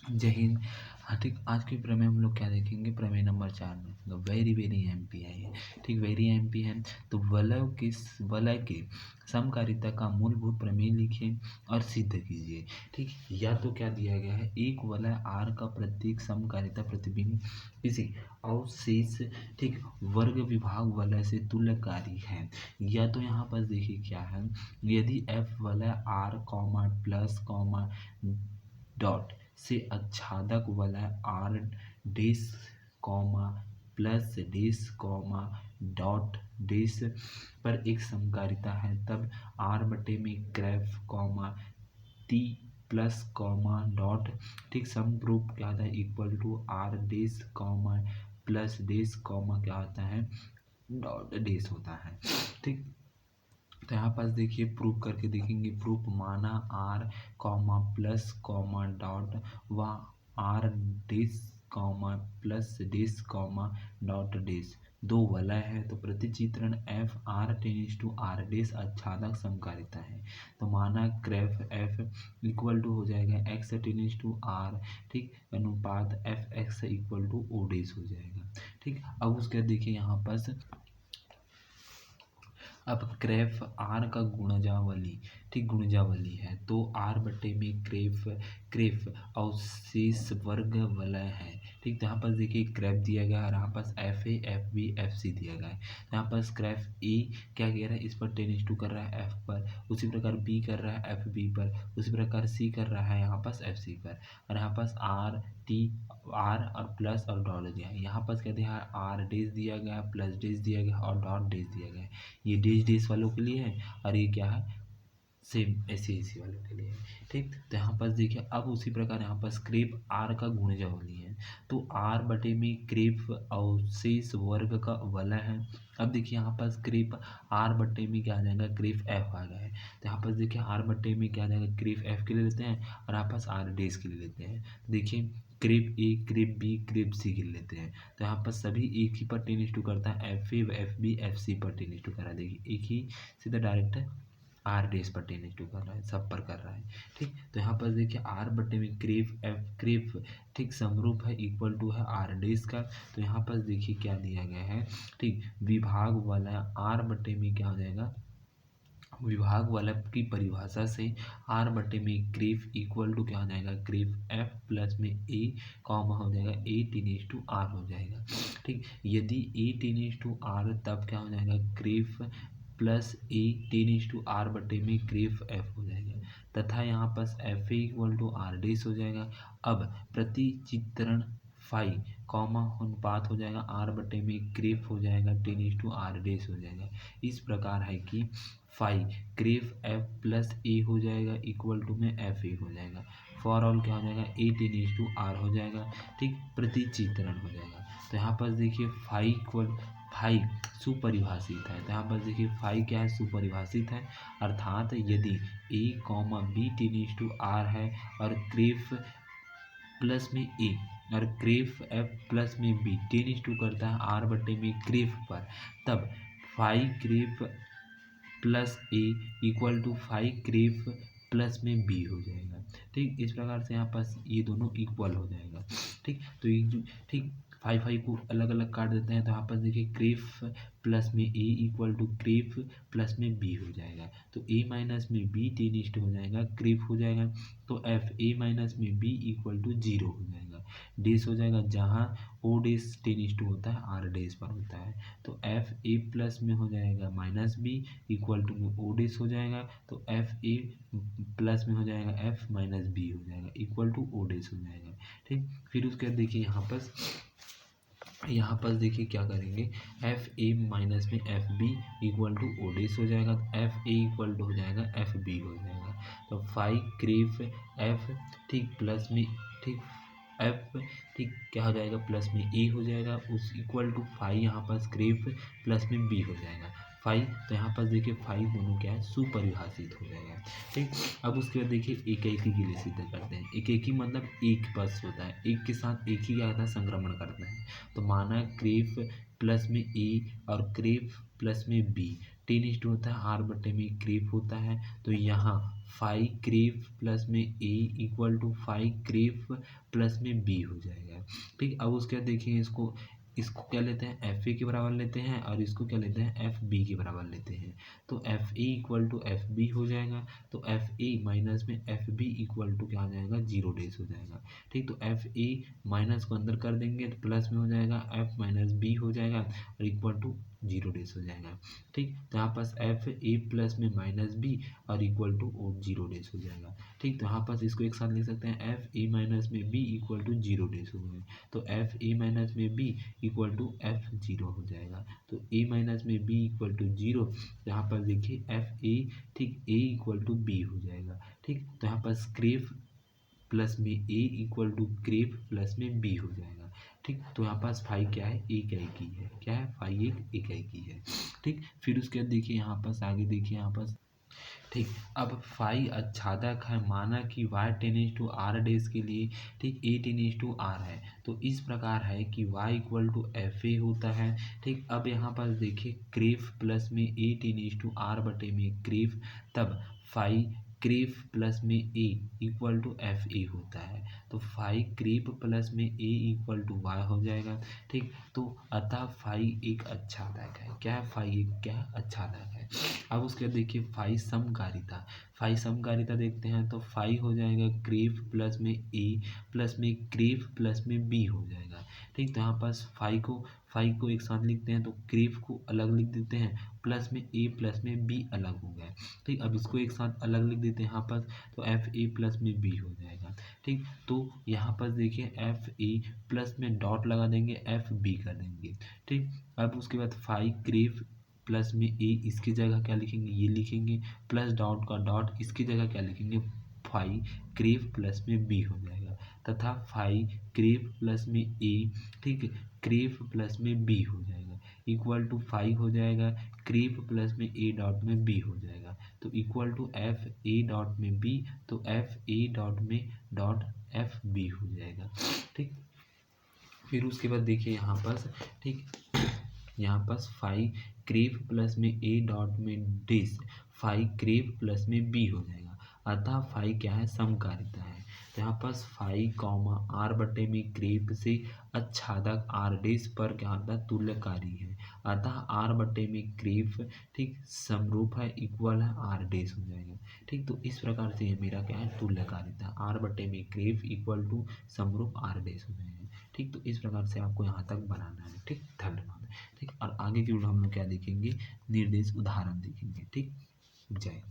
जय हिंद। हाँ ठीक, आज के प्रमेय हम लोग क्या देखेंगे, प्रमेय नंबर 4 में तो वेरी वेरी एमपी है ये। ठीक, वेरी एमपी है। तो वलय के समकारिता का मूलभूत प्रमेय लिखें और सिद्ध कीजिए। ठीक, या तो क्या दिया गया है, एक वलय आर का प्रत्येक समकारिता प्रतिबिंब किसी अवशेष ठीक वर्ग विभाग वलय से तुल्यकारी है। या तो यहाँ पर देखिए क्या है, यदि एफ वलय R comma plus comma dot से आच्छादक वलय R dash comma plus dash comma dot dash पर एक समकारिता है, तब आर बटे में क्रेफ comma T plus comma dot ठीक समरूप क्या आता है, equal to R dash comma plus dash comma क्या आता है, डॉट डेस होता है। ठीक, तो यहाँ पास देखिए प्रूफ करके देखेंगे। प्रूफ माना R comma plus comma dot व R dash comma plus dash comma dot dash दो वलय है, तो प्रतिचित्रण एफ आर टेनिस टू आर डेस आच्छादक समकारिता है। तो माना क्रेफ एफ इक्वल टू हो जाएगा एक्स टेनिस टू आर ठीक अनुपात F X equal to O dash हो जाएगा। ठीक, अब उसके देखिए यहाँ पास अब क्रेफ आर का गुणजावली ठीक गुणजावली है, तो आर बटे में क्रेफ अवशेष वर्ग वलय है। ठीक, तो यहाँ पास देखिए क्रेफ दिया गया है और यहाँ पास F A F B F C दिया गया है। यहाँ पास क्रेफ ए क्या कह रहा है, इस पर 10:2 कर रहा है एफ पर, उसी प्रकार बी कर रहा है एफ बी पर, उसी प्रकार सी कर रहा है यहाँ पास एफ सी पर, और यहाँ पास आर टी आर और प्लस और डॉट दिया है। यहाँ पास कहते हैं आर डेज दिया गया, प्लस डेज दिया गया और डॉट डेज दिया गया है। ये डेज वालों के लिए है और ये क्या है, सेम ऐसी वालों के लिए है। ठीक, तो यहाँ पास देखिए अब उसी प्रकार यहाँ पास क्रेप आर का गुणजावली है, तो आर बटे में क्रेप अवशेष वर्ग का वलय है। अब देखिए यहाँ पास क्रेप आर बटे में क्या आ जाएगा, क्रेप एफ आ गया है। तो यहाँ पास देखिए आर बटे में क्या आ जाएगा, क्रेप एफ के लिए लेते हैं और यहाँ पास आर डेज के लिए लेते हैं। तो देखिए क्रेप ए क्रेप बी क्रेप सी के लिए लेते हैं, तो यहाँ पर सभी एक ही पर 10:2 करता है, F A F B F C पर 10:2 करा। देखिए एक ही सीधा डायरेक्ट आर डेज पर 10:2 कर रहा है, सब पर कर रहा है। ठीक, तो यहाँ पर देखिए आर बटे में क्रेफ एफ क्रेफ ठीक समरूप है, इक्वल टू है आर डेज का। तो यहाँ पर देखिए क्या दिया गया है, ठीक विभाग वाला आर बटे में क्या हो जाएगा, विभाग वाला की परिभाषा से आर बटे में क्रेफ इक्वल टू क्या हो जाएगा, क्रेफ एफ प्लस में ए कॉमा हो जाएगा ए टेनिस टू आर हो जाएगा। ठीक, यदि ए टेनिस टू आर तब क्या हो जाएगा, क्रेफ प्लस ए टेनिस टू आर बटे में क्रेफ एफ हो जाएगा, तथा यहाँ पास F A equal to R dash हो जाएगा। अब प्रतिचित्रण फाई कॉमा अनुपात हो जाएगा आर बटे में क्रेफ हो जाएगा टेनिस टू आर डेस हो जाएगा। इस प्रकार है कि फाई क्रेफ एफ प्लस ए हो जाएगा इक्वल टू में एफ ए हो जाएगा। फॉर ऑल क्या हो जाएगा, ए टेनिस टू आर हो जाएगा। ठीक, प्रतिचित्रण हो जाएगा। तो यहाँ पर देखिए फाई इक्वल फाई सुपरिभाषित है, तो यहाँ पर देखिए फाई क्या है, सुपरिभाषित है, अर्थात यदि ए कॉमा बी टेनिस टू आर है और क्रेफ प्लस में ए और क्रेफ एफ प्लस में बी 10:2 करता है आर बटे में क्रेफ पर, तब फाई क्रेफ plus A equal to phi क्रेफ प्लस में बी हो जाएगा। ठीक, इस प्रकार से यहाँ पास ये दोनों इक्वल हो जाएगा। ठीक, तो ये ठीक फाइव फाइव को अलग अलग काट देते हैं, तो यहाँ पर देखिए क्रेफ प्लस में ए इक्वल टू क्रेफ प्लस में बी हो जाएगा, तो ए माइनस में बी 10:2 हो जाएगा, क्रेफ हो जाएगा, तो एफ ए माइनस में बी इक्वल टू 0 हो जाएगा। डेस हो जाएगा, जहाँ ओ डेस 10:2 होता है आर डेस पर होता है, तो एफ ए प्लस में हो जाएगा माइनस बी इक्वल टू में ओ डेस हो जाएगा, तो एफ ए प्लस में हो जाएगा एफ माइनस बी हो जाएगा इक्वल टू ओ डेस हो जाएगा। ठीक, फिर उसके बाद देखिए यहाँ पर देखिए क्या करेंगे, एफ ए माइनस में F B equal to O dash हो जाएगा, एफ ए इक्वल टू हो जाएगा एफ बी हो जाएगा, तो फाइव क्रेफ एफ ठीक प्लस में ठीक एफ ठीक क्या हो जाएगा, प्लस में ए हो जाएगा उस इक्वल टू फाइव यहाँ पास क्रेफ प्लस में बी हो जाएगा फाइव, तो यहाँ पास देखिए फाइव दोनों क्या है, सुपरिभाषित हो जाएगा। ठीक, अब उसके बाद देखिए एक एक ही के लिए सिद्ध करते हैं। एक एक ही मतलब एक बस होता है, एक के साथ एक ही क्या होता है, संक्रमण करते हैं। तो माना क्रेफ प्लस में ए और क्रेफ प्लस में बी टेन होता है आर बटे में क्रेफ होता है, तो यहाँ फाइव क्रेफ प्लस में ए इक्वल टू फाइव क्रेफ प्लस में बी हो जाएगा। ठीक, अब उसके बाद देखिए इसको इसको क्या लेते हैं एफ ए के बराबर लेते हैं और इसको क्या लेते हैं एफ बी के बराबर लेते हैं। तो F A equal to F B हो जाएगा, तो एफ ए माइनस में एफ बी इक्वल टू क्या आ जाएगा 0 हो जाएगा। ठीक, तो एफ ए माइनस को अंदर कर देंगे तो प्लस में हो जाएगा एफ माइनस बी हो जाएगा और इक्वल टू 0 हो जाएगा। ठीक, तो यहाँ पास एफ ए प्लस में माइनस बी और इक्वल टू 0 हो जाएगा। ठीक, तो यहाँ पास इसको एक साथ लिख सकते हैं एफ ए माइनस में बी इक्वल टू 0 हो गए, तो एफ ए माइनस में बी इक्वल टू एफ 0 हो जाएगा। तो ए माइनस में बी इक्वल टू 0, यहाँ पर देखिए एफ ए, ठीक, ए इक्वल टू बी हो जाएगा। ठीक, तो यहाँ पर क्रेफ प्लस में ए इक्वल टू क्रेफ प्लस में बी हो जाएगा। ठीक, तो यहाँ पास फाइव क्या है इकाई की है, क्या है फाइव एक इकाई की है। ठीक, फिर उसके बाद देखिए यहाँ पास आगे देखिए यहाँ पास। ठीक, अब फाइव आच्छादक है, माना कि y टेनिस टू आर डेज के लिए, ठीक, ए टेनिस टू आर है, तो इस प्रकार है कि y equal to F A होता है। ठीक, अब यहाँ पर देखिए क्रेफ प्लस में ए टेनिस टू आर बटे में क्रेफ, तब फाइव क्रेफ प्लस में ए इक्वल टू एफ ए होता है, तो फाइव क्रेफ प्लस में ए इक्वल टू वाई हो जाएगा। ठीक, तो अतः फाइव एक आच्छादक है, क्या है फाइव एक क्या आच्छादक है। अब उसके बाद देखिए फाइव समकारिता, फाइव समकारिता देखते हैं तो फाइव हो जाएगा क्रेफ प्लस में ए प्लस में क्रेफ प्लस में बी हो जाएगा। ठीक, तो यहाँ पास फाइव को एक साथ लिखते हैं तो क्रेफ को अलग लिख देते हैं, प्लस में ए प्लस में बी अलग हो गया। ठीक, अब इसको एक साथ अलग लिख देते हैं यहाँ पर, तो एफ ए प्लस में बी हो जाएगा। ठीक, तो यहाँ पर देखिए एफ ए प्लस में डॉट लगा देंगे एफ बी कर देंगे। ठीक, अब उसके बाद फाइव क्रेफ प्लस में ए इसकी जगह क्या लिखेंगे ये लिखेंगे, प्लस डॉट का डॉट इसकी जगह क्या लिखेंगे फाइव क्रेफ प्लस में बी हो जाएगा, तथा फाइव क्रेफ प्लस में ए, ठीक, क्रेफ प्लस में बी हो जाएगा, इक्वल टू फाइव हो जाएगा क्रेफ प्लस में ए डॉट में बी हो जाएगा, तो equal to F A dot में बी, तो एफ ए डॉट में डॉट एफ बी हो जाएगा। ठीक, फिर उसके बाद देखिए यहाँ पर, ठीक, यहाँ पास फाइव क्रेफ प्लस में ए डॉट में डिस फाइव क्रेफ प्लस में बी हो जाएगा, अतः फाइव क्या है समकारिता है। तो यहाँ पास फाइव कॉमा आर बटे में क्रेफ से आच्छादक आर डेस पर क्या आता है तुल्यकारी है, अतः आर बटे में क्रेफ, ठीक, समरूप है इक्वल है आर डेस हो जाएगा। ठीक, तो इस प्रकार से ये मेरा क्या है तुल्यकारिता आर बटे में क्रेफ इक्वल टू समरूप आर डेस हो जाएगा। ठीक, तो इस प्रकार से आपको यहाँ तक बनाना है। ठीक, धन्यवाद। ठीक, और आगे की वीडियो हम लोग क्या देखेंगे निर्देश उदाहरण देखेंगे। ठीक, जय।